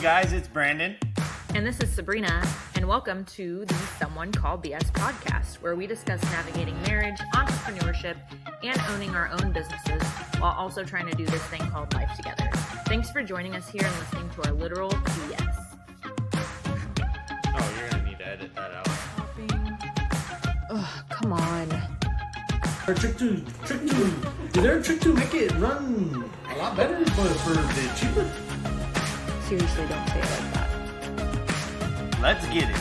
guys, it's Brandon. And this is Sabrina, and welcome to the Someone Called BS podcast, where we discuss navigating marriage, entrepreneurship, and owning our own businesses while also trying to do this thing called life together. Thanks for joining us here and listening to our literal BS. Oh, you're going to need to edit that out. Ugh, come on. Trick two. Did their Trick 2 make it run a lot better, but for the cheaper? Seriously, don't say it like that. Let's get it.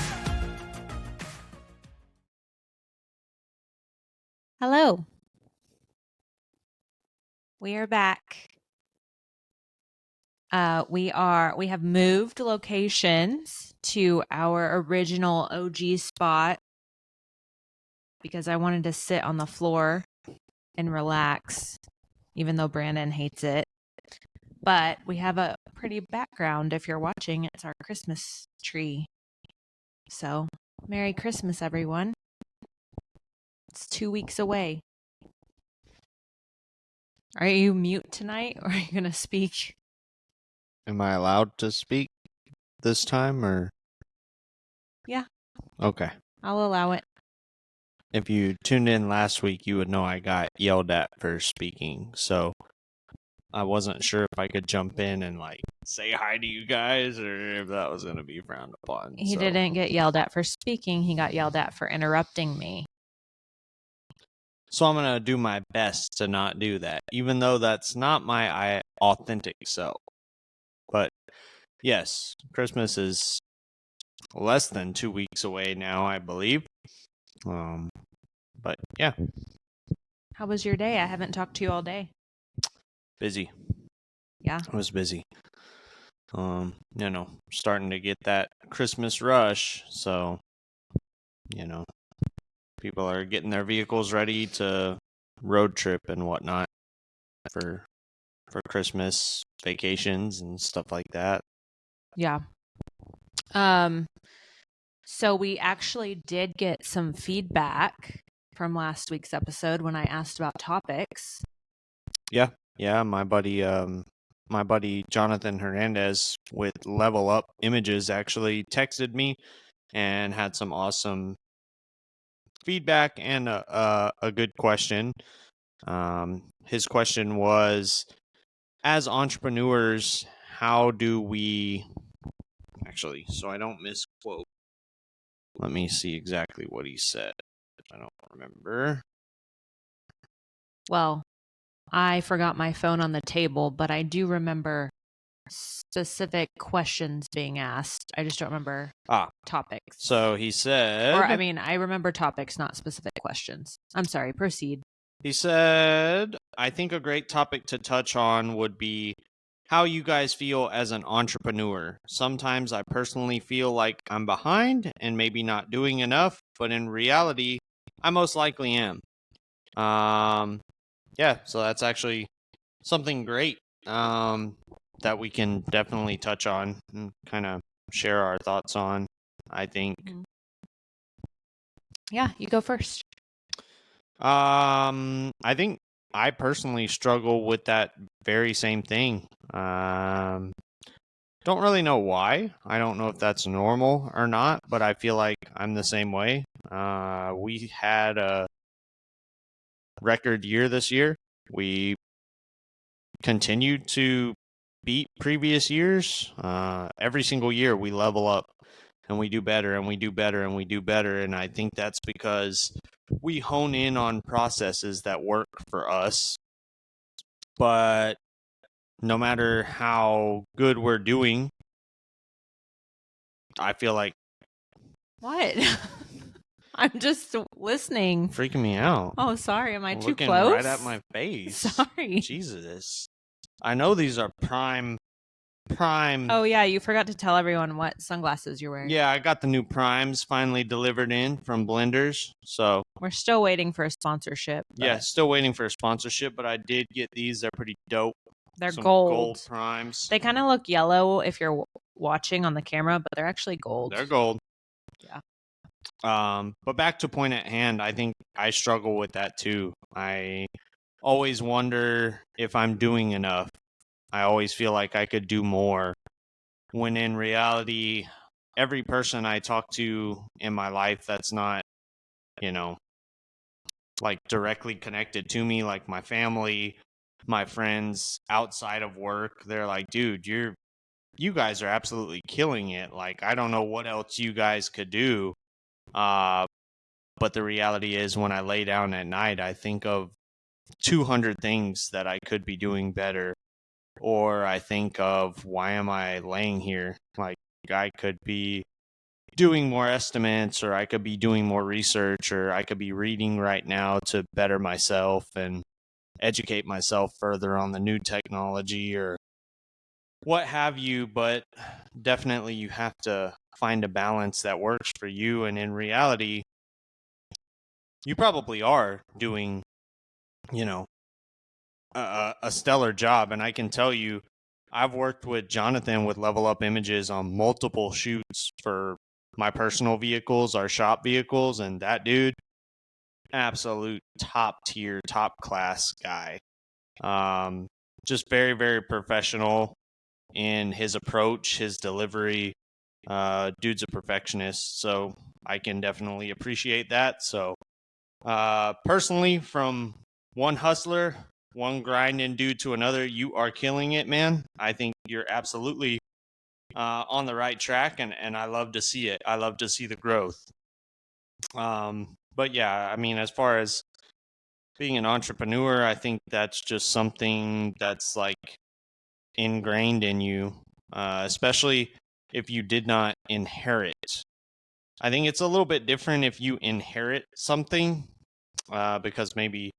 Hello. We are back. We have moved locations to our original OG spot because I wanted to sit on the floor and relax, even though Brandon hates it. But we have a pretty background if you're watching. It's our Christmas tree. So, Merry Christmas, everyone. It's 2 weeks away. Are you mute tonight, or are you going to speak? Am I allowed to speak this time, or? Yeah. Okay. I'll allow it. If you tuned in last week, you would know I got yelled at for speaking, so I wasn't sure if I could jump in and, say hi to you guys, or if that was going to be frowned upon. He didn't get yelled at for speaking. He got yelled at for interrupting me. So I'm going to do my best to not do that, even though that's not my authentic self. But yes, Christmas is less than 2 weeks away now, I believe. But yeah. How was your day? I haven't talked to you all day. Busy. Yeah. I was busy. Starting to get that Christmas rush. So, people are getting their vehicles ready to road trip and whatnot for Christmas vacations and stuff like that. Yeah. So we actually did get some feedback from last week's episode when I asked about topics. Yeah, my buddy Jonathan Hernandez with Level Up Images actually texted me and had some awesome feedback and a good question. His question was, as entrepreneurs, how do we actually, so I don't misquote, let me see exactly what he said. I don't remember. Well, I forgot my phone on the table, but I do remember specific questions being asked. I just don't remember topics. So he said... I remember topics, not specific questions. I'm sorry, proceed. He said, I think a great topic to touch on would be how you guys feel as an entrepreneur. Sometimes I personally feel like I'm behind and maybe not doing enough, but in reality, I most likely am. Yeah, so that's actually something great that we can definitely touch on and kind of share our thoughts on, I think. Yeah, you go first. I think I personally struggle with that very same thing. Don't really know why. I don't know if that's normal or not, but I feel like I'm the same way. We had a record year this year. We continued to beat previous years. Every single year we level up and we do better and we do better and we do better. And I think that's because we hone in on processes that work for us. But no matter how good we're doing, I feel like... What? I'm just listening. Freaking me out. Oh, sorry. Am I too Looking close? right at my face. Sorry. Jesus. I know these are prime. Oh, yeah. You forgot to tell everyone what sunglasses you're wearing. Yeah, I got the new primes finally delivered in from Blenders. So we're still waiting for a sponsorship. Yeah, still waiting for a sponsorship, but I did get these. They're pretty dope. They're Some gold primes. They kind of look yellow if you're watching on the camera, but they're actually gold. They're gold. Yeah. But back to point at hand, I think I struggle with that too. I always wonder if I'm doing enough. I always feel like I could do more. when in reality, every person I talk to in my life that's not, you know, like directly connected to me, like my family, my friends outside of work, they're like, dude, you guys are absolutely killing it. Like, I don't know what else you guys could do. But the reality is, when I lay down at night, I think of 200 things that I could be doing better. Or I think of, why am I laying here? Like, I could be doing more estimates, or I could be doing more research, or I could be reading right now to better myself and educate myself further on the new technology or what have you. But definitely you have to find a balance that works for you. And in reality, you probably are doing, you know, a stellar job. And I can tell you, I've worked with Jonathan with Level Up Images on multiple shoots for my personal vehicles, our shop vehicles, and that dude, absolute top tier, top class guy. Just very, very professional in his approach, his delivery. Dude's a perfectionist, so I can definitely appreciate that. So, personally, from one hustler, one grinding dude to another, you are killing it, man. I think you're absolutely on the right track, and I love to see it. I love to see the growth. But yeah, I mean, as far as being an entrepreneur, I think that's just something that's like ingrained in you, especially if you did not inherit. I think it's a little bit different if you inherit something, because maybe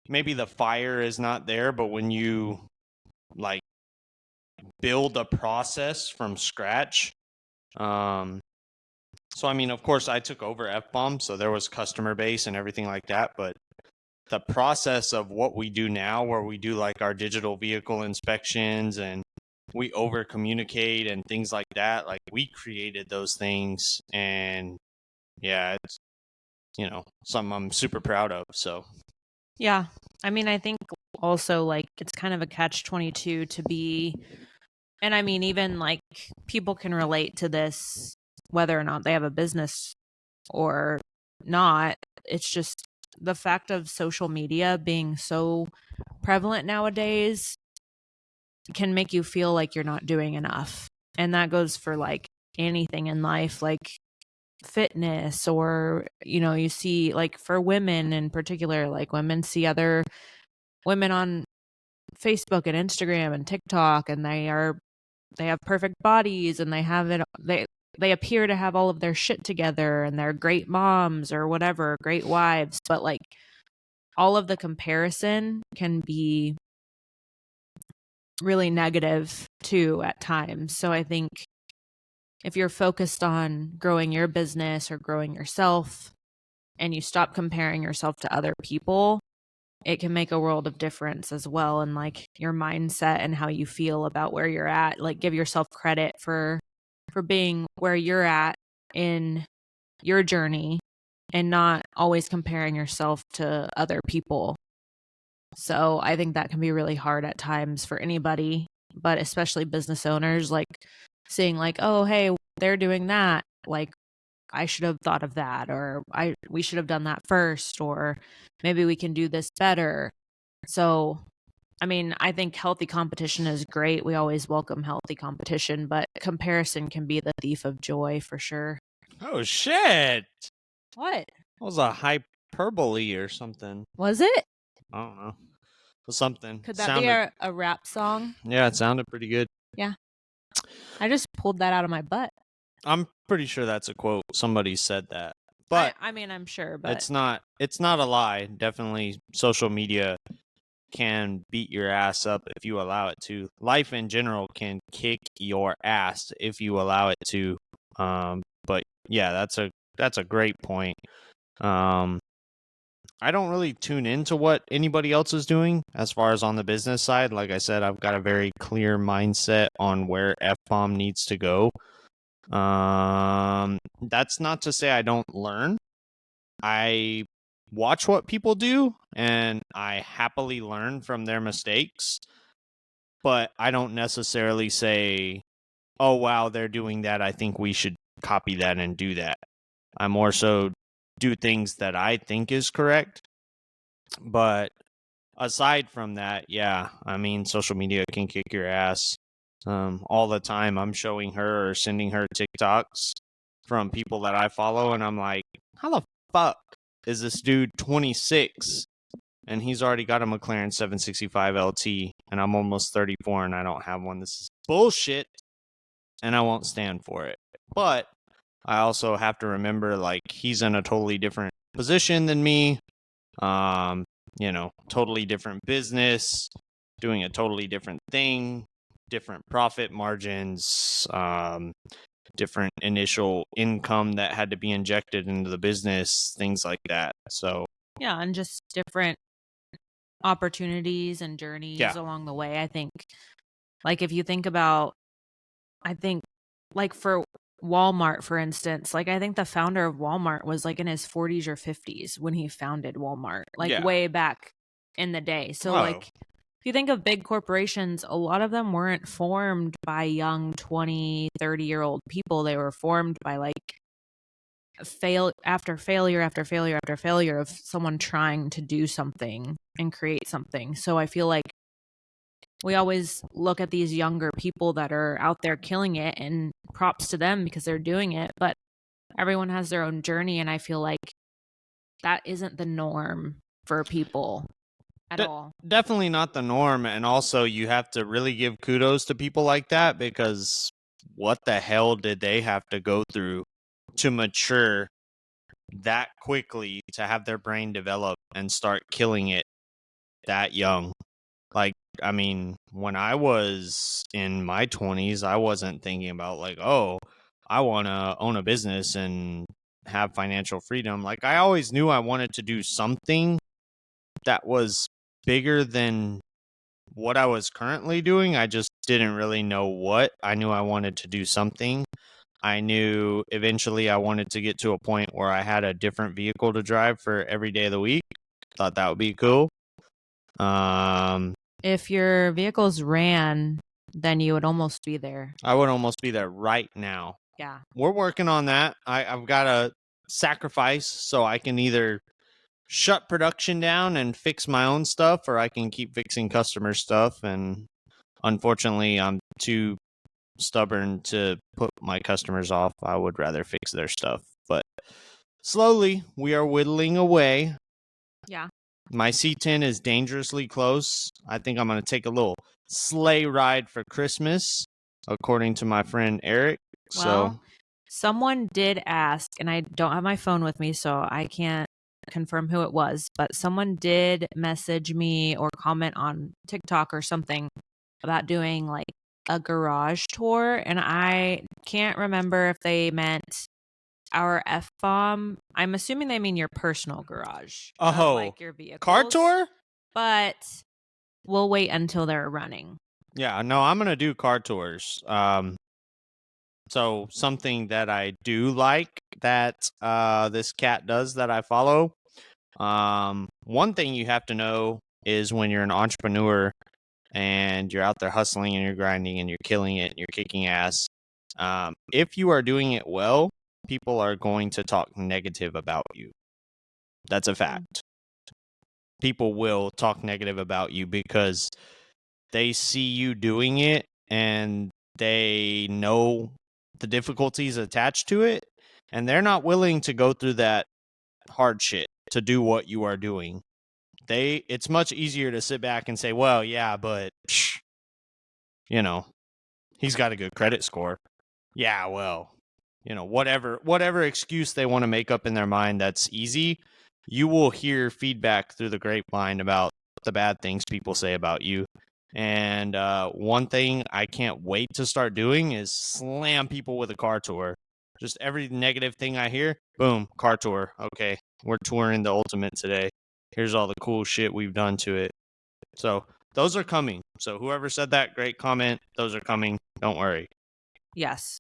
the fire is not there, but when you like build a process from scratch. So I mean, of course, I took over F-Bomb, so there was customer base and everything like that, but the process of what we do now, where we do like our digital vehicle inspections and we over communicate and things like that, like we created those things. And yeah, it's, you know, something I'm super proud of. So Yeah. I mean, I think also like it's kind of a catch-22 to be, and I mean, even like people can relate to this whether or not they have a business or not. It's just the fact of social media being so prevalent nowadays can make you feel like you're not doing enough. And that goes for like anything in life, like fitness, or, you know, you see like for women in particular, like women see other women on Facebook and Instagram and TikTok, and they have perfect bodies, and they appear to have all of their shit together, and they're great moms or whatever, great wives, but like all of the comparison can be really negative too at times. So I think if you're focused on growing your business or growing yourself and you stop comparing yourself to other people, it can make a world of difference as well. And like your mindset and how you feel about where you're at, like give yourself credit for being where you're at in your journey and not always comparing yourself to other people. So I think that can be really hard at times for anybody, but especially business owners, like seeing like, oh, hey, they're doing that. Like I should have thought of that, or we should have done that first, or maybe we can do this better. So, I mean, I think healthy competition is great. We always welcome healthy competition, but comparison can be the thief of joy for sure. oh shit, What? that was a hyperbole or something. Was it? I don't know. Something. Could that be a rap song? Yeah, it sounded pretty good. Yeah. I just pulled that out of my butt. I'm pretty sure that's a quote. Somebody said that. But I mean, I'm sure, but it's not a lie. Definitely social media can beat your ass up if you allow it to. Life in general can kick your ass if you allow it to. But yeah, that's a great point. I don't really tune into what anybody else is doing as far as on the business side. Like I said, I've got a very clear mindset on where F-Bomb needs to go. That's not to say I don't learn. I watch what people do and I happily learn from their mistakes, but I don't necessarily say oh, wow, they're doing that. I think we should copy that and do that. I more so do things that I think is correct. But aside from that, yeah, I mean, social media can kick your ass. All the time I'm showing her or sending her TikToks from people that I follow, and I'm like, how the fuck is this dude 26 and he's already got a McLaren 765 LT and I'm almost 34 and I don't have one? This is bullshit, and I won't stand for it. But I also have to remember, like, he's in a totally different position than me. Totally different business, doing a totally different thing, different profit margins, different initial income that had to be injected into the business, things like that. So, Yeah, and just different opportunities and journeys along the way. I think, like, if you think about, I think, like, for Walmart, for instance, like, I think the founder of Walmart was like in his 40s or 50s when he founded Walmart, like way back in the day. So, like, if you think of big corporations, a lot of them weren't formed by young 20, 30-year-old people. They were formed by, like, failure after failure after failure after failure of someone trying to do something and create something. So I feel like we always look at these younger people that are out there killing it, and props to them because they're doing it, but everyone has their own journey, and I feel like that isn't the norm for people at all. Definitely not the norm. And also, you have to really give kudos to people like that, because what the hell did they have to go through to mature that quickly, to have their brain develop and start killing it that young? Like, I mean, when I was in my 20s, I wasn't thinking about, like, oh, I want to own a business and have financial freedom. Like, I always knew I wanted to do something that was bigger than what I was currently doing. I just didn't really know what. I knew I wanted to do something. I knew eventually I wanted to get to a point where I had a different vehicle to drive for every day of the week. Thought that would be cool. If your vehicles ran, then you would almost be there. I would almost be there right now. Yeah. We're working on that. I've got to sacrifice so I can either shut production down and fix my own stuff, or I can keep fixing customer stuff. And unfortunately, I'm too stubborn to put my customers off. I would rather fix their stuff. But slowly, we are whittling away. Yeah. My C10 is dangerously close. I think I'm going to take a little sleigh ride for Christmas, according to my friend Eric. Well, someone did ask, and I don't have my phone with me, so I can't confirm who it was, but someone did message me or comment on TikTok or something about doing, like, a garage tour, and I can't remember if they meant our F-bomb. I'm assuming they mean your personal garage. Oh, like your vehicle. Car tour? But we'll wait until they're running. Yeah, no, I'm going to do car tours. So something that I do like that this cat does that I follow. One thing you have to know is when you're an entrepreneur and you're out there hustling and you're grinding and you're killing it and you're kicking ass, if you are doing it well, people are going to talk negative about you. That's a fact. People will talk negative about you because they see you doing it and they know the difficulties attached to it, and they're not willing to go through that hard shit to do what you are doing. It's much easier to sit back and say, well, yeah, but he's got a good credit score. Yeah, well, whatever excuse they want to make up in their mind, that's easy. You will hear feedback through the grapevine about the bad things people say about you. And one thing I can't wait to start doing is slam people with a car tour. Just every negative thing I hear, boom, car tour. Okay, we're touring the Ultimate today. Here's all the cool shit we've done to it. So those are coming. So whoever said that, great comment. Those are coming. Don't worry. Yes.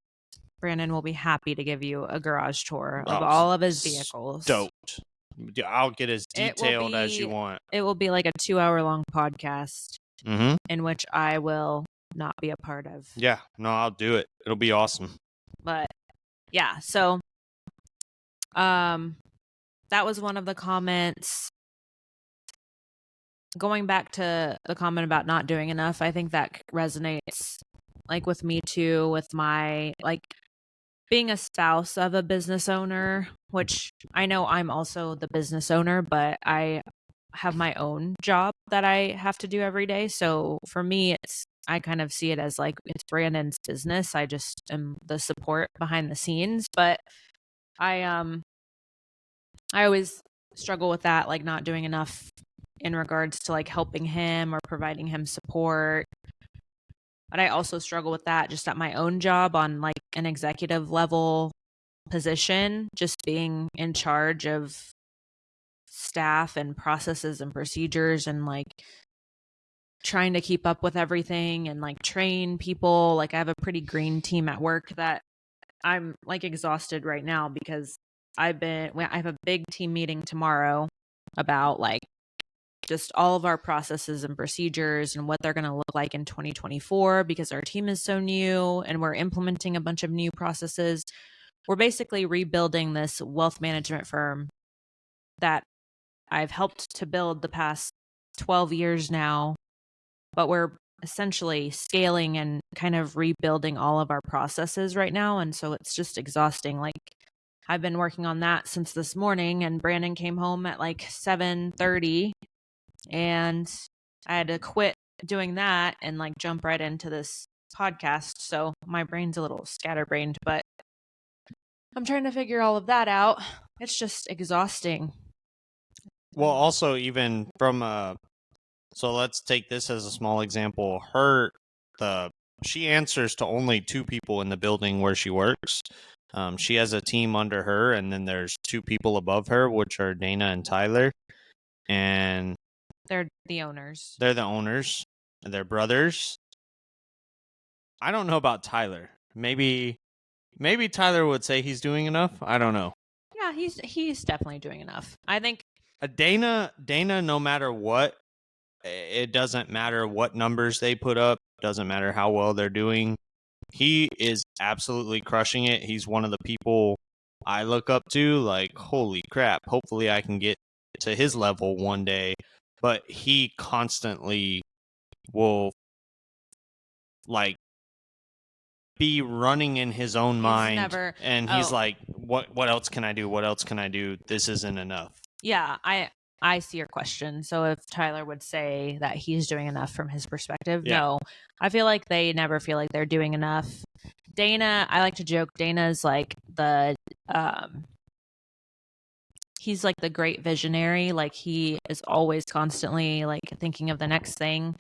Brandon will be happy to give you a garage tour of all of his vehicles. Stoked. I'll get as detailed as you want. It will be like a 2-hour long podcast in which I will not be a part of. Yeah, no, I'll do it. It'll be awesome. But yeah, so that was one of the comments. Going back to the comment about not doing enough, I think that resonates like with me too, with my like being a spouse of a business owner, which I know I'm also the business owner, but I have my own job that I have to do every day. So for me, I kind of see it as like it's Brandon's business. I just am the support behind the scenes, but I always struggle with that, like not doing enough in regards to like helping him or providing him support. But I also struggle with that just at my own job on like an executive level position, just being in charge of staff and processes and procedures and like trying to keep up with everything and like train people. Like I have a pretty green team at work that I'm like exhausted right now because I have a big team meeting tomorrow about like just all of our processes and procedures and what they're going to look like in 2024 because our team is so new and we're implementing a bunch of new processes. We're basically rebuilding this wealth management firm that I've helped to build the past 12 years now, but we're essentially scaling and kind of rebuilding all of our processes right now. And so it's just exhausting. Like I've been working on that since this morning and Brandon came home at like 7:30 and I had to quit doing that and like jump right into this podcast. So my brain's a little scatterbrained, but I'm trying to figure all of that out. It's just exhausting. Well, also even from so let's take this as a small example. She answers to only 2 people in the building where she works. She has a team under her, and then there's 2 people above her, which are Dana and Tyler, and They're the owners. they're the owners. And they're brothers. I don't know about Tyler. Maybe Tyler would say he's doing enough. I don't know. Yeah, he's definitely doing enough. I think Dana, no matter what, it doesn't matter what numbers they put up, doesn't matter how well they're doing. He is absolutely crushing it. He's one of the people I look up to, like, holy crap, hopefully I can get to his level one day. But he constantly will, like, be running in his own mind. And he's like, what else can I do? What else can I do? This isn't enough. Yeah, I see your question. So if Tyler would say that he's doing enough from his perspective, no. I feel like they never feel like they're doing enough. Dana, I like to joke, Dana's like he's like the great visionary. Like he is always constantly like thinking of the next thing.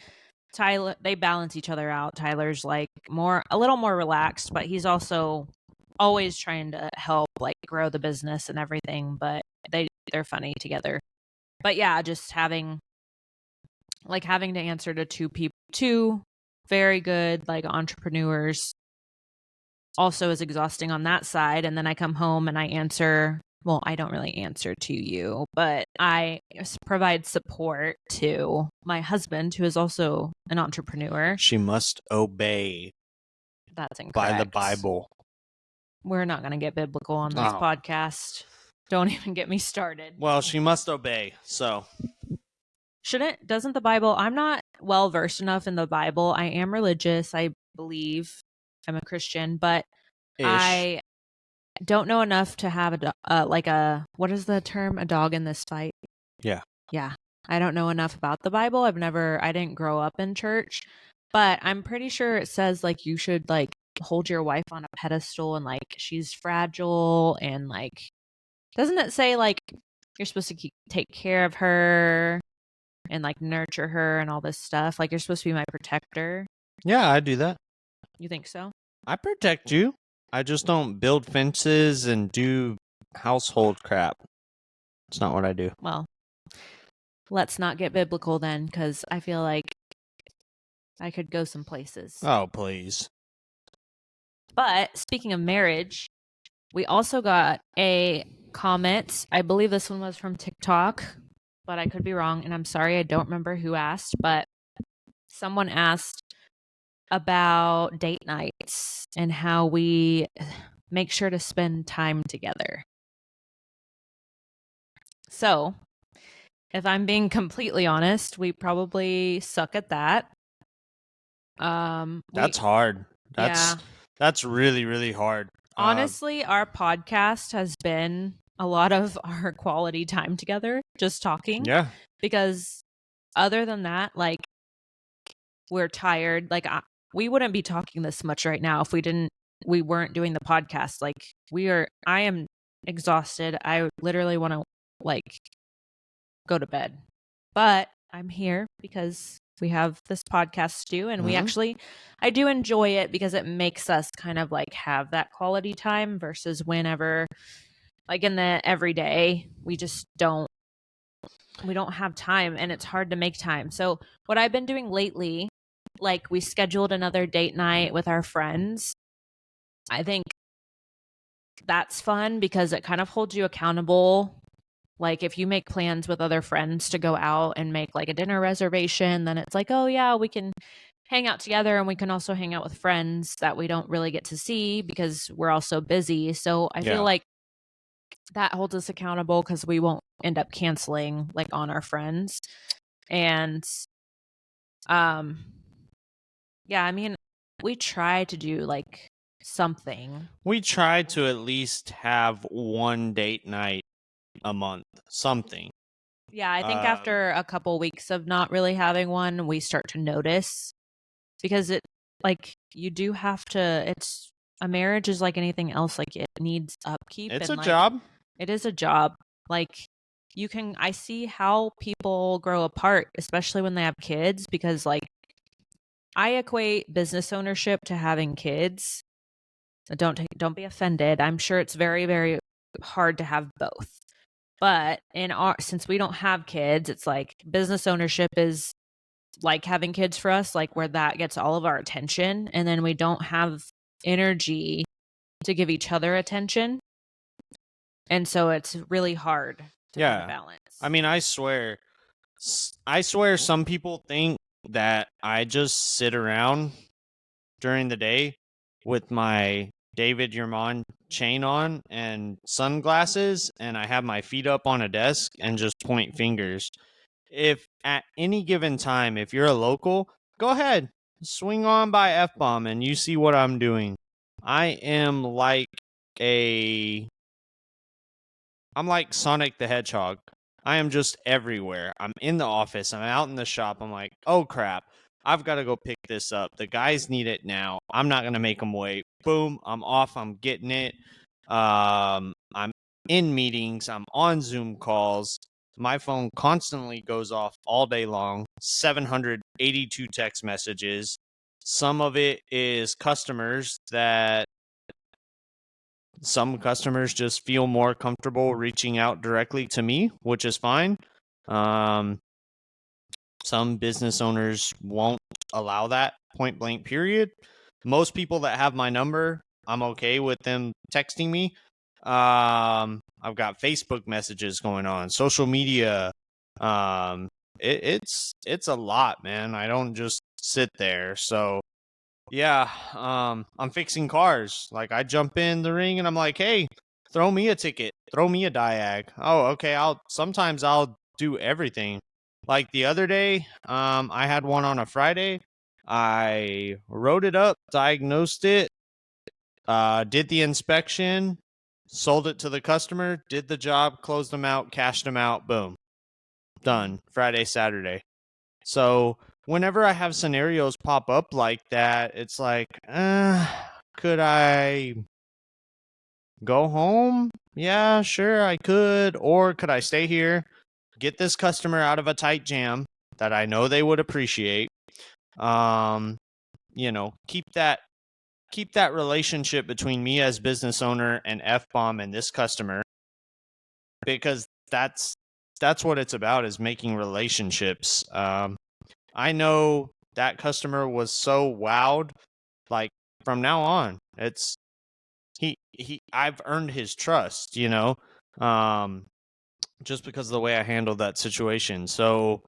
Tyler, they balance each other out. Tyler's like a little more relaxed, but he's also always trying to help like grow the business and everything, but they're funny together. But yeah, just having to answer to 2 very good like entrepreneurs also is exhausting on that side. And then I come home and I don't really answer to you, but I provide support to my husband, who is also an entrepreneur. She must obey. That's incorrect. By the Bible. We're not going to get biblical on this podcast. Don't even get me started. Well, she must obey, so. Doesn't the Bible, I'm not well versed enough in the Bible. I am religious. I believe I'm a Christian, but I don't know enough to have what is the term? A dog in this fight. Yeah. Yeah. I don't know enough about the Bible. I didn't grow up in church, but I'm pretty sure it says like you should like hold your wife on a pedestal and like she's fragile and like, doesn't it say like you're supposed to take care of her and like nurture her and all this stuff? Like you're supposed to be my protector. Yeah, I do that. You think so? I protect you. I just don't build fences and do household crap. It's not what I do. Well, let's not get biblical then, because I feel like I could go some places. Oh, please. But speaking of marriage, we also got a comment. I believe this one was from TikTok, but I could be wrong. And I'm sorry, I don't remember who asked, but someone asked, about date nights and how we make sure to spend time together. So, if I'm being completely honest, we probably suck at that. That's hard. Yeah. That's really, really hard. Honestly, our podcast has been a lot of our quality time together, just talking. Yeah. Because other than that, like, we're tired. Like, we wouldn't be talking this much right now if we weren't doing the podcast. Like, I am exhausted. I literally want to, like, go to bed. But I'm here because we have this podcast to do, and I do enjoy it because it makes us kind of like have that quality time versus whenever, like, in the everyday, we don't have time, and it's hard to make time. So what I've been doing lately, like, we scheduled another date night with our friends. I think that's fun because it kind of holds you accountable. Like, if you make plans with other friends to go out and make like a dinner reservation, then it's like, oh yeah, we can hang out together, and we can also hang out with friends that we don't really get to see because we're all so busy. So I feel like that holds us accountable because we won't end up canceling like on our friends. And yeah, I mean, we try to do like something. We try to at least have one date night a month, something. Yeah, I think after a couple weeks of not really having one, we start to notice, because it, like, you do have to, it's a marriage is like anything else, like, it needs upkeep. It's and a like, job. It is a job. Like, I see how people grow apart, especially when they have kids, because like, I equate business ownership to having kids. Don't be offended. I'm sure it's very, very hard to have both. But since we don't have kids, it's like business ownership is like having kids for us, like, where that gets all of our attention, and then we don't have energy to give each other attention. And so it's really hard to find a balance. I mean, I swear some people think that I just sit around during the day with my David Yermon chain on and sunglasses, and I have my feet up on a desk and just point fingers. If at any given time, if you're a local, go ahead, swing on by F-Bomb and you see what I'm doing. I'm like Sonic the Hedgehog. I am just everywhere. I'm in the office. I'm out in the shop. I'm like, oh crap, I've got to go pick this up. The guys need it now. I'm not going to make them wait. Boom, I'm off. I'm getting it. I'm in meetings. I'm on Zoom calls. My phone constantly goes off all day long. 782 text messages. Some of it is customers that some customers just feel more comfortable reaching out directly to me, which is fine. Some business owners won't allow that, point blank, period. Most people that have my number, I'm okay with them texting me. I've got Facebook messages going on, social media. It's a lot, man. I don't just sit there. So yeah, I'm fixing cars. Like, I jump in the ring and I'm like, hey, throw me a ticket, throw me a diag. Oh, okay. Sometimes I'll do everything. Like the other day, I had one on a Friday. I wrote it up, diagnosed it, did the inspection, sold it to the customer, did the job, closed them out, cashed them out, boom. Done. Friday, Saturday. So whenever I have scenarios pop up like that, it's like, could I go home? Yeah, sure, I could. Or could I stay here, get this customer out of a tight jam that I know they would appreciate? Keep that relationship between me as business owner and F-Bomb and this customer, because that's what it's about, is making relationships. I know that customer was so wowed, like, from now on, it's I've earned his trust, just because of the way I handled that situation. So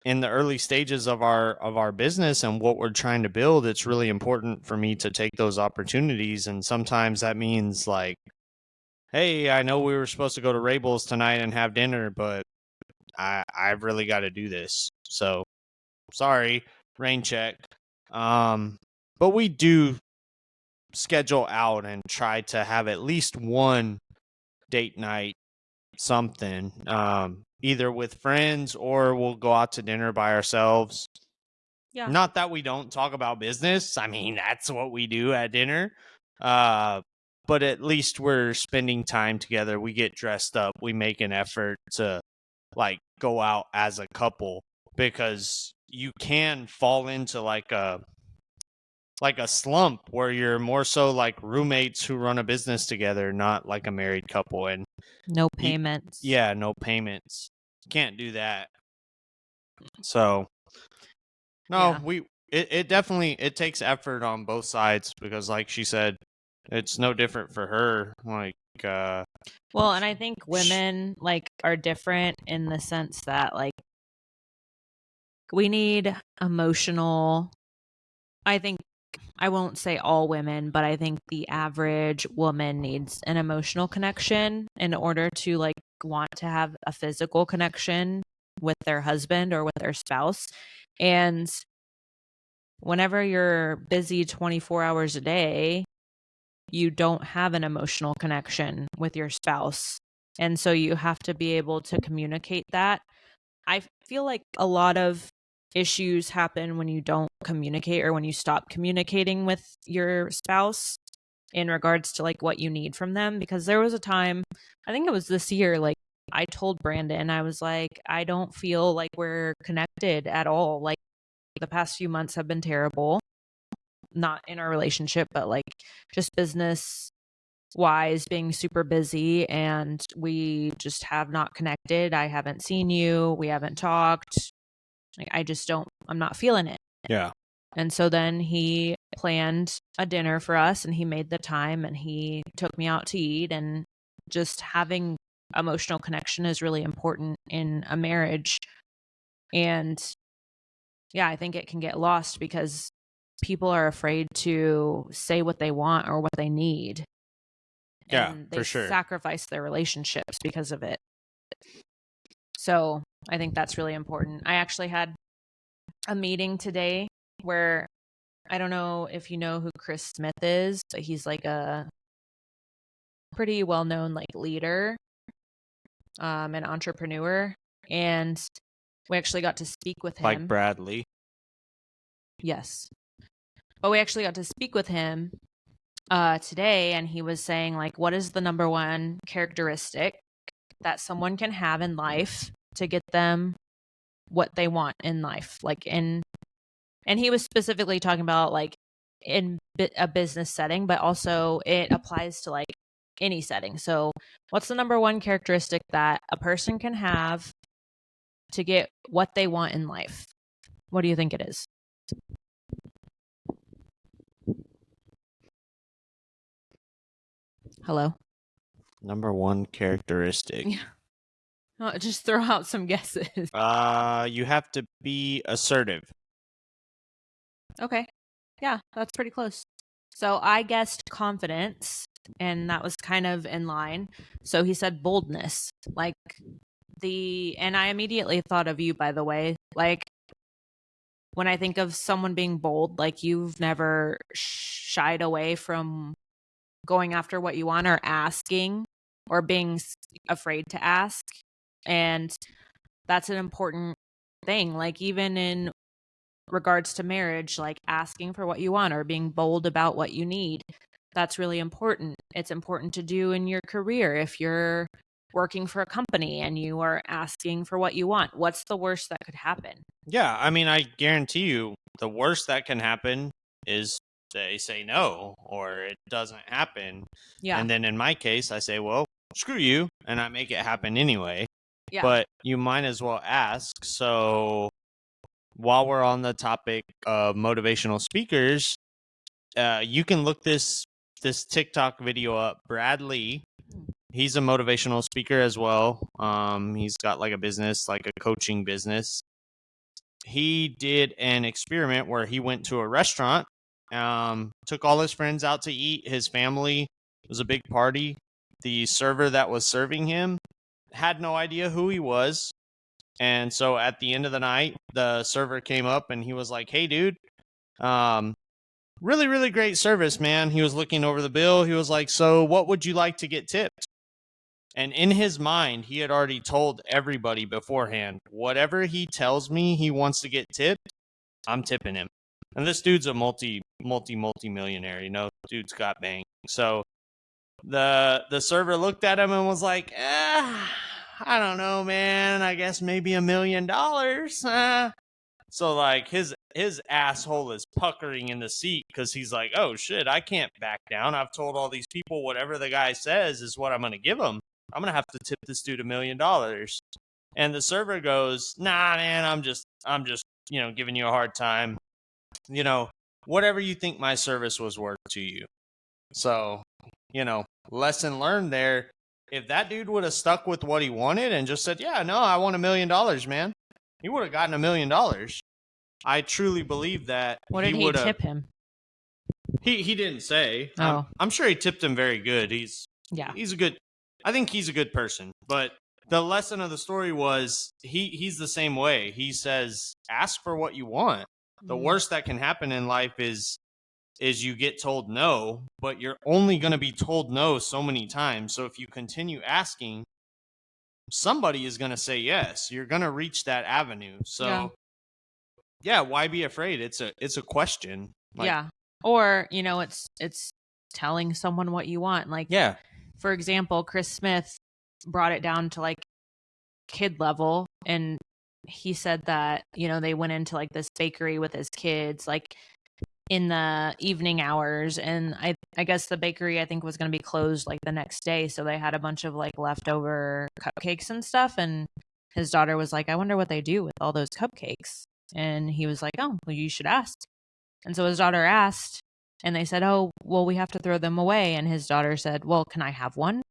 in the early stages of our business and what we're trying to build, it's really important for me to take those opportunities. And sometimes that means like, hey, I know we were supposed to go to Rabel's tonight and have dinner, but I've really got to do this. So sorry, rain check. But we do schedule out and try to have at least one date night, something, either with friends or we'll go out to dinner by ourselves. Yeah. Not that we don't talk about business. I mean, that's what we do at dinner. But at least we're spending time together. We get dressed up. We make an effort to like go out as a couple, because you can fall into like a slump where you're more so like roommates who run a business together, not like a married couple. And No payments. yeah, no payments. Can't do that. So no, Yeah. it definitely, it takes effort on both sides, because like she said, it's no different for her. Like Well, and I think women like are different in the sense that like we need emotional, I think, I won't say all women, but I think the average woman needs an emotional connection in order to like want to have a physical connection with their husband or with their spouse. And whenever you're busy 24 hours a day, you don't have an emotional connection with your spouse. And so you have to be able to communicate that. I feel like a lot of issues happen when you don't communicate or when you stop communicating with your spouse in regards to like what you need from them. Because there was a time, I think it was this year, like I told Brandon, I was like, I don't feel like we're connected at all. Like the past few months have been terrible, not in our relationship, but like just business wise, being super busy, and we just have not connected. I haven't seen you. We haven't talked. Like, I'm not feeling it. yeah. And so then he planned a dinner for us and he made the time and he took me out to eat. And just having emotional connection is really important in a marriage. And yeah, I think it can get lost because people are afraid to say what they want or what they need. Yeah, And they for sure. sacrifice their relationships because of it. So I think that's really important. I actually had a meeting today where, I don't know if you know who Chris Smith is, but he's like a pretty well-known like leader, an entrepreneur. And we actually got to speak with him. Like Bradley. Yes. But we actually got to speak with him today, and he was saying like, what is the number one characteristic that someone can have in life to get them what they want in life? Like and he was specifically talking about like in a business setting, but also it applies to like any setting. So what's the number one characteristic that a person can have to get what they want in life? What do you think it is? Hello? Number one characteristic. Yeah. Oh, just throw out some guesses. You have to be assertive. Okay. Yeah, that's pretty close. So I guessed confidence, and that was kind of in line. So he said boldness. Like and I immediately thought of you, by the way. Like when I think of someone being bold, like you've never shied away from going after what you want or asking or being afraid to ask. And that's an important thing. Like even in regards to marriage, like asking for what you want or being bold about what you need, that's really important. It's important to do in your career. If you're working for a company and you are asking for what you want, what's the worst that could happen? Yeah, I mean, I guarantee you the worst that can happen is they say no or it doesn't happen. Yeah. And then in my case, I say, well, screw you, and I make it happen anyway. Yeah. But you might as well ask. So while we're on the topic of motivational speakers, you can look this TikTok video up. Bradley, he's a motivational speaker as well. He's got like a business, like a coaching business. he did an experiment where he went to a restaurant, took all his friends out to eat. His family, it was a big party. The server that was serving him had no idea who he was. And so at the end of the night, the server came up and he was like, "Hey, dude, really, really great service, man." He was looking over the bill. He was like, "So what would you like to get tipped?" And in his mind, he had already told everybody beforehand, whatever he tells me he wants to get tipped, I'm tipping him. And this dude's a multi-millionaire, you know, dude's got bang. So the server looked at him and was like, I don't know, man. I guess maybe $1 million. So like his asshole is puckering in the seat because he's like, oh shit, I can't back down. I've told all these people whatever the guy says is what I'm gonna give him. I'm gonna have to tip this dude $1 million. And the server goes, nah, man, I'm just giving you a hard time. Whatever you think my service was worth to you. So, lesson learned there. If that dude would have stuck with what he wanted and just said, yeah, no, I want $1 million, man, he would have gotten $1 million. I truly believe that. What did he tip him? He didn't say. Oh. I'm sure he tipped him very good. I think he's a good person. But the lesson of the story was he's the same way. He says, ask for what you want. The worst that can happen in life is you get told no, but you're only going to be told no so many times. So if you continue asking, somebody is going to say yes. You're going to reach that avenue. So yeah, why be afraid? It's a question. Or, it's telling someone what you want. Like, for example, Chris Smith brought it down to like kid level, and he said that, they went into like this bakery with his kids, like in the evening hours, and I guess the bakery I think was going to be closed like the next day, so they had a bunch of like leftover cupcakes and stuff, and his daughter was like, I wonder what they do with all those cupcakes. And he was like, oh, well, you should ask. And so his daughter asked, and they said, oh, well, we have to throw them away. And his daughter said, well, can I have one?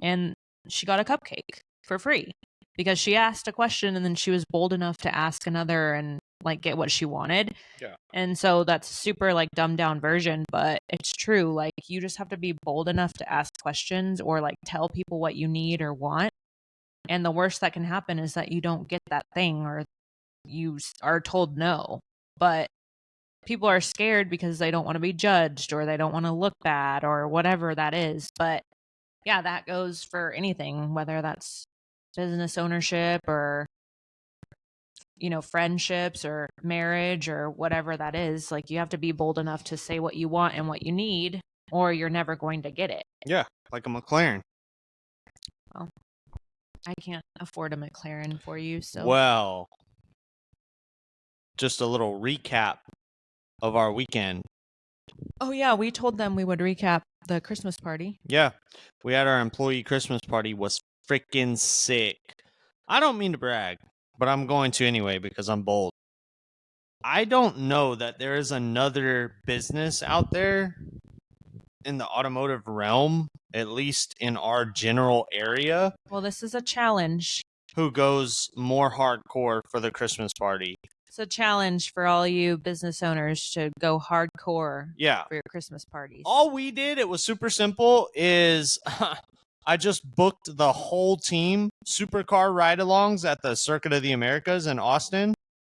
And she got a cupcake for free because she asked a question, and then she was bold enough to ask another and like get what she wanted. Yeah. And so that's a super like dumbed down version, but it's true. Like, you just have to be bold enough to ask questions or like tell people what you need or want. And the worst that can happen is that you don't get that thing, or you are told no. But people are scared because they don't want to be judged, or they don't want to look bad, or whatever that is. But yeah, that goes for anything, whether that's business ownership or, friendships or marriage or whatever that is. Like, you have to be bold enough to say what you want and what you need, or you're never going to get it. Yeah, like a McLaren. Well, I can't afford a McLaren for you, so. Well, just a little recap of our weekend. Oh, yeah, we told them we would recap the Christmas party. Yeah, we had our employee Christmas party. Was freaking sick. I don't mean to brag, but I'm going to anyway because I'm bold. I don't know that there is another business out there in the automotive realm, at least in our general area. Well, this is a challenge. Who goes more hardcore for the Christmas party? It's a challenge for all you business owners to go hardcore for your Christmas parties. All we did, it was super simple, is I just booked the whole team supercar ride-alongs at the Circuit of the Americas in Austin.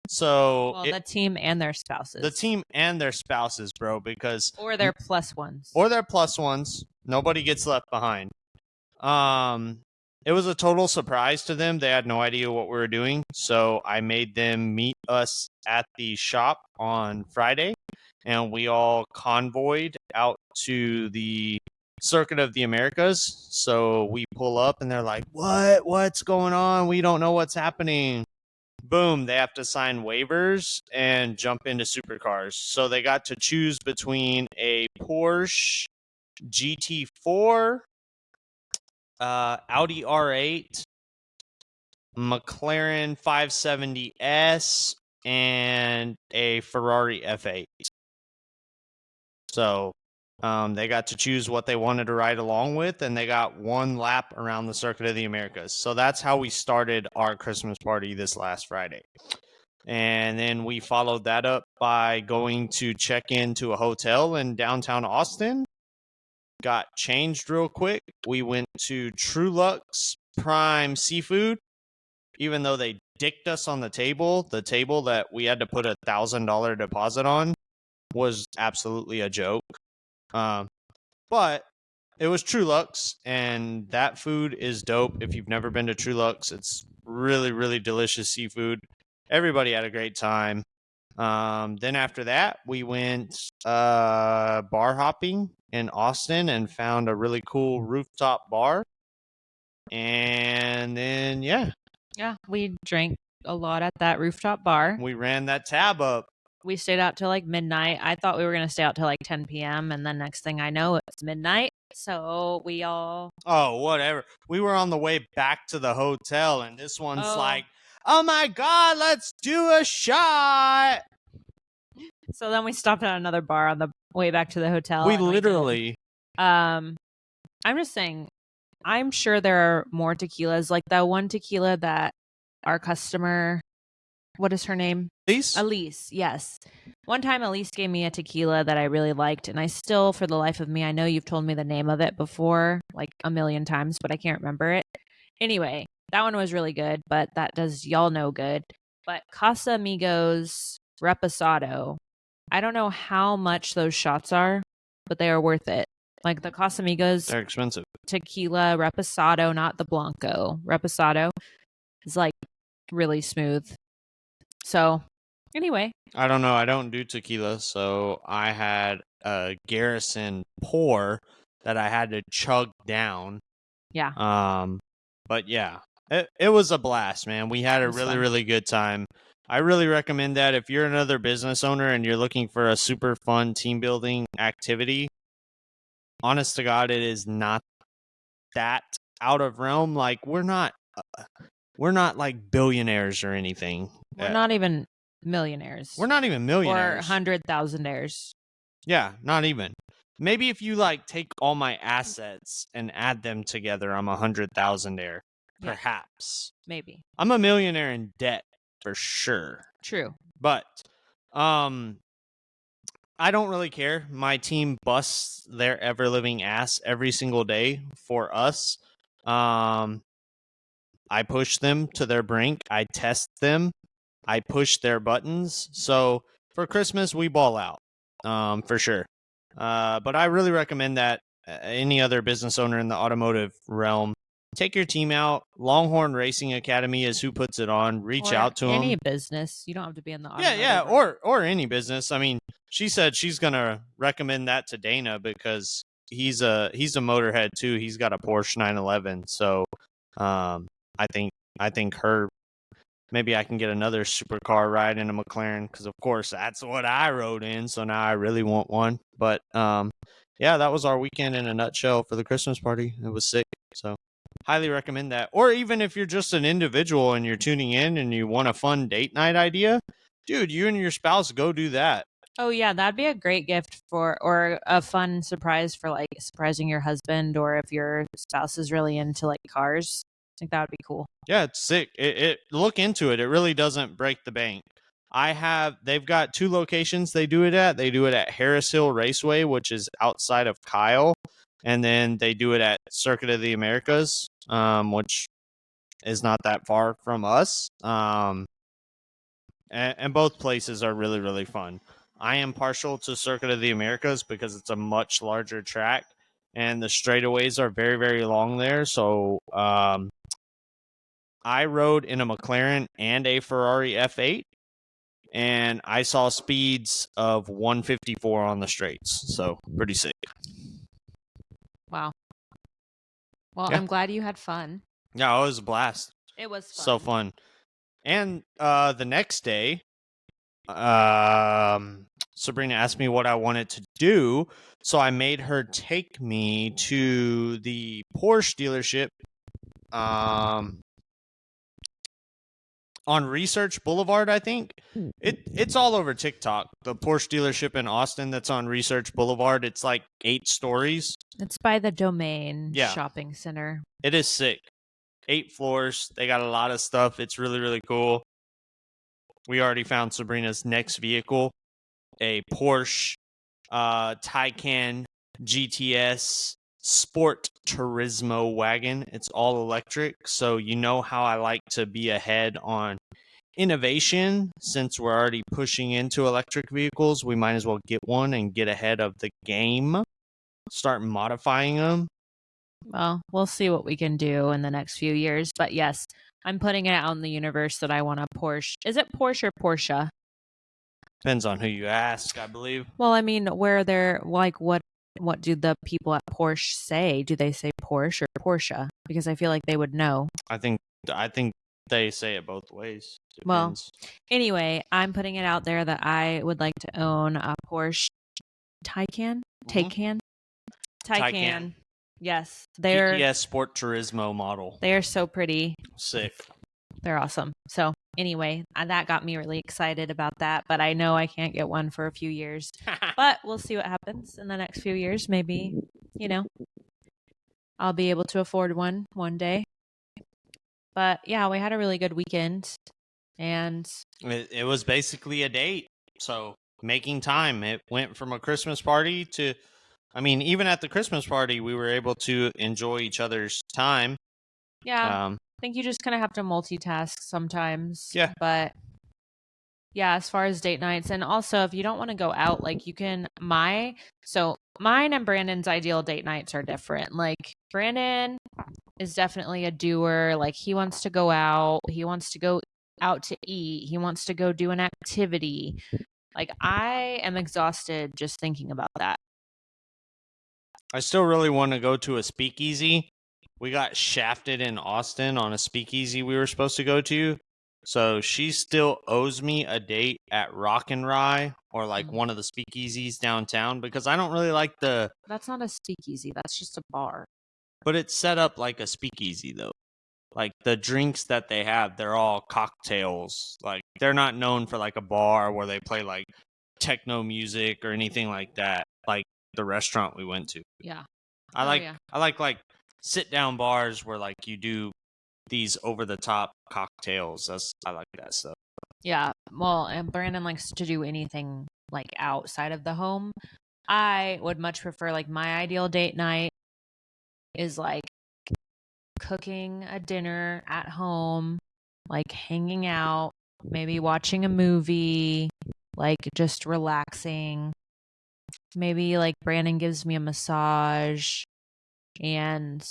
So the team and their spouses. The team and their spouses, bro, because or their plus ones. Or their plus ones. Nobody gets left behind. It was a total surprise to them. They had no idea what we were doing. So I made them meet us at the shop on Friday, and we all convoyed out to the Circuit of the Americas. So we pull up and they're like, what's going on? We don't know what's happening. Boom, they have to sign waivers and jump into supercars. So they got to choose between a Porsche GT4, Audi R8, McLaren 570S, and a Ferrari F8. So they got to choose what they wanted to ride along with, and they got one lap around the Circuit of the Americas. So that's how we started our Christmas party this last Friday. And then we followed that up by going to check into a hotel in downtown Austin. Got changed real quick. We went to True Lux Prime Seafood. Even though they dicked us on the table that we had to put $1,000 deposit on was absolutely a joke. But it was True Lux, and that food is dope. If you've never been to True Lux, it's really, really delicious seafood. Everybody had a great time. Then after that, we went bar hopping in Austin and found a really cool rooftop bar. And then, yeah, we drank a lot at that rooftop bar. we ran that tab up. We stayed out till like midnight. I thought we were going to stay out till like 10 p.m. And then next thing I know, it's midnight. So we all. Oh, whatever. We were on the way back to the hotel, and this one's Oh. like, oh my God, let's do a shot. So then we stopped at another bar on the way back to the hotel. We and literally. I'm just saying, I'm sure there are more tequilas. Like that one tequila that our customer, what is her name? Elise, yes. One time Elise gave me a tequila that I really liked, and I still, for the life of me, I know you've told me the name of it before, like a million times, but I can't remember it. Anyway, that one was really good, but that does y'all no good. But Casamigos Reposado, I don't know how much those shots are, but they are worth it. Like the Casamigos They're expensive. tequila Reposado, not the Blanco. Reposado is like really smooth. So anyway, I don't know. I don't do tequila, so I had a Garrison pour that I had to chug down. yeah. But yeah, it was a blast, man. We had It a was really, fun. really good time. I really recommend that if you're another business owner and you're looking for a super fun team building activity. Honest to God, it is not that out of realm. Like we're not like billionaires or anything. We're not even millionaires. We're not even or millionaires. 100,000aires. Yeah, not even. Maybe if you like take all my assets and add them together, I'm 100,000aire. Yeah. Perhaps. Maybe. I'm a millionaire in debt for sure. True. But I don't really care. My team busts their ever living ass every single day for us. I push them to their brink. I test them. I push their buttons. So for Christmas, we ball out, for sure. But I really recommend that any other business owner in the automotive realm, take your team out. Longhorn Racing Academy is who puts it on. Reach Or out to any them. business. You don't have to be in the Yeah, automotive. or any business. I mean, she said she's gonna recommend that to Dana because he's a motorhead too. He's got a Porsche 911, so I think her. Maybe I can get another supercar ride in a McLaren because, of course, that's what I rode in. So now I really want one. But yeah, that was our weekend in a nutshell for the Christmas party. It was sick. So highly recommend that. Or even if you're just an individual and you're tuning in and you want a fun date night idea, dude, you and your spouse go do that. Oh yeah, that'd be a great gift or a fun surprise for like surprising your husband, or if your spouse is really into like cars. I think that would be cool. Yeah, it's sick. It look into it. It really doesn't break the bank. They've got 2 locations they do it at. They do it at Harris Hill Raceway, which is outside of Kyle, and then they do it at Circuit of the Americas, which is not that far from us. And both places are really, really fun. I am partial to Circuit of the Americas because it's a much larger track and the straightaways are very, very long there. So I rode in a McLaren and a Ferrari F8, and I saw speeds of 154 on the straights. So pretty sick. Wow. Well, Yeah. I'm glad you had fun. Yeah, it was a blast. It was fun. So fun. And the next day, Sabrina asked me what I wanted to do, so I made her take me to the Porsche dealership on Research Boulevard, I think. It's all over TikTok. The Porsche dealership in Austin that's on Research Boulevard, it's like 8 stories. It's by the Domain Yeah. Shopping Center. It is sick. 8 floors. They got a lot of stuff. It's really, really cool. We already found Sabrina's next vehicle, a Porsche Taycan GTS Sport Turismo wagon. It's all electric, so you know how I like to be ahead on innovation. Since we're already pushing into electric vehicles, we might as well get one and get ahead of the game. Start modifying them. Well, we'll see what we can do in the next few years. But yes, I'm putting it out in the universe that I want a Porsche. Is it Porsche or Porsche? Depends on who you ask, I believe. Well, I mean, where they're like, what do the people at Porsche say? Do they say Porsche or Porsche? Because I feel like they would know. I think they say it both ways. Well, Depends. anyway, I'm putting it out there that I would like to own a Porsche Taycan. Mhm. Taycan. Yes, they're GTS Sport Turismo model. they are so pretty. Sick. They're awesome. So anyway, that got me really excited about that. But I know I can't get one for a few years. But we'll see what happens in the next few years. Maybe, I'll be able to afford one day. But yeah, we had a really good weekend. And It was basically a date. So making time. It went from a Christmas party to, even at the Christmas party, we were able to enjoy each other's time. yeah, I think you just kind of have to multitask sometimes. Yeah. But yeah, as far as date nights, and also if you don't want to go out, like you can, mine and Brandon's ideal date nights are different. Like Brandon is definitely a doer. Like he wants to go out. He wants to go out to eat. He wants to go do an activity. Like I am exhausted just thinking about that. I still really want to go to a speakeasy. We got shafted in Austin on a speakeasy we were supposed to go to. So she still owes me a date at Rock and Rye or like one of the speakeasies downtown because I don't really like That's not a speakeasy. That's just a bar. But it's set up like a speakeasy though. Like the drinks that they have, they're all cocktails. Like they're not known for like a bar where they play like techno music or anything like that. Like the restaurant we went to. Yeah. I yeah. like sit down bars where like you do these over the top cocktails. I like that stuff. Yeah. Well, and Brandon likes to do anything like outside of the home. I would much prefer like my ideal date night is like cooking a dinner at home, like hanging out, maybe watching a movie, like just relaxing. Maybe like Brandon gives me a massage and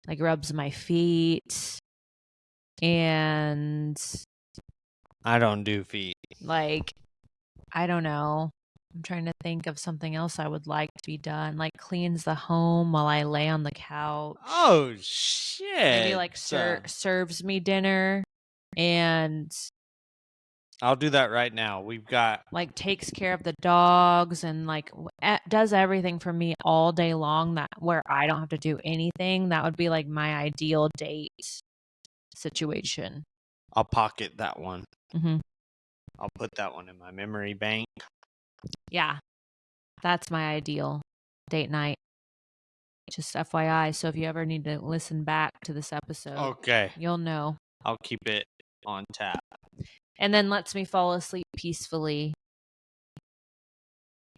like rubs my feet and I don't do feet. like I don't know. I'm trying to think of something else I would like to be done. Like cleans the home while I lay on the couch. Oh shit. Maybe like serves me dinner and I'll do that right now. We've got like takes care of the dogs and like does everything for me all day long that where I don't have to do anything. That would be like my ideal date situation. I'll pocket that one. Mm-hmm. I'll put that one in my memory bank. Yeah, that's my ideal date night. Just FYI. So if you ever need to listen back to this episode, Okay. you'll know. I'll keep it on tap. And then lets me fall asleep peacefully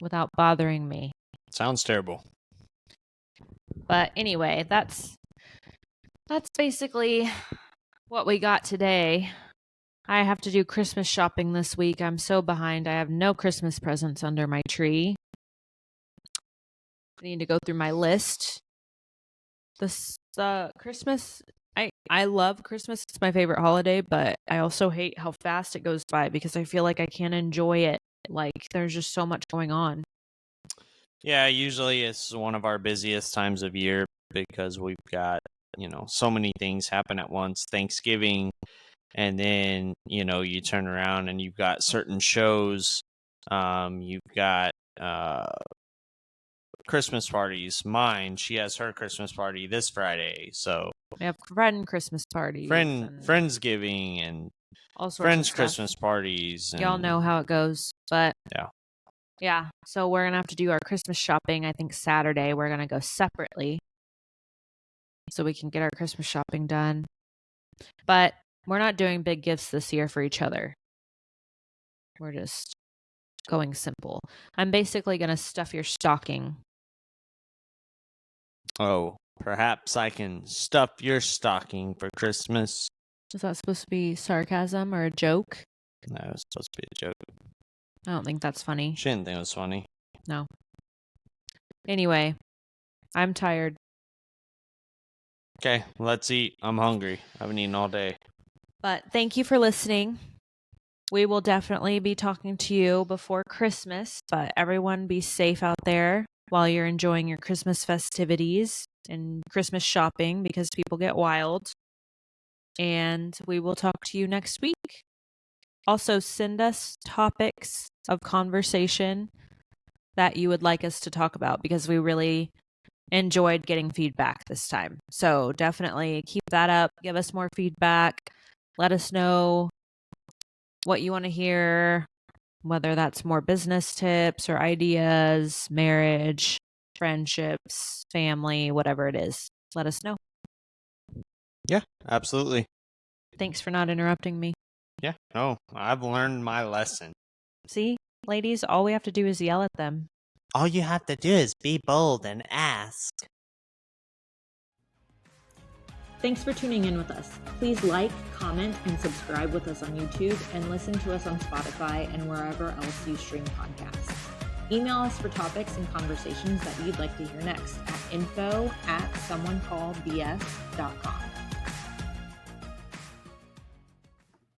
without bothering me. Sounds terrible. But anyway, that's basically what we got today. I have to do Christmas shopping this week. I'm so behind. I have no Christmas presents under my tree. I need to go through my list. This Christmas, I love Christmas. It's my favorite holiday, but I also hate how fast it goes by because I feel like I can't enjoy it. Like there's just so much going on. Yeah, usually it's one of our busiest times of year because we've got, so many things happen at once. Thanksgiving, and then, you turn around and you've got certain shows. You've got Christmas parties. She has her Christmas party this Friday. So we have Christmas parties. Friendsgiving and all sorts friends of stuff. Christmas parties. Y'all know how it goes, but yeah. Yeah, so we're going to have to do our Christmas shopping. I think Saturday we're going to go separately so we can get our Christmas shopping done. But we're not doing big gifts this year for each other. We're just going simple. I'm basically going to stuff your stocking. Oh, perhaps I can stuff your stocking for Christmas. Is that supposed to be sarcasm or a joke? No, it was supposed to be a joke. I don't think that's funny. She didn't think it was funny. No. Anyway, I'm tired. Okay, let's eat. I'm hungry. I haven't eaten all day. But thank you for listening. We will definitely be talking to you before Christmas, but everyone be safe out there while you're enjoying your Christmas festivities and Christmas shopping because people get wild. And we will talk to you next week. Also, send us topics of conversation that you would like us to talk about because we really enjoyed getting feedback this time. So definitely keep that up. Give us more feedback. Let us know what you want to hear, whether that's more business tips or ideas, marriage, friendships, family, whatever it is. Let us know. Yeah, absolutely. Thanks for not interrupting me. Yeah, no, I've learned my lesson. See, ladies, all we have to do is yell at them. All you have to do is be bold and ask. Thanks for tuning in with us. Please like, comment, and subscribe with us on YouTube and listen to us on Spotify and wherever else you stream podcasts. Email us for topics and conversations that you'd like to hear next at info@someonecallbs.com.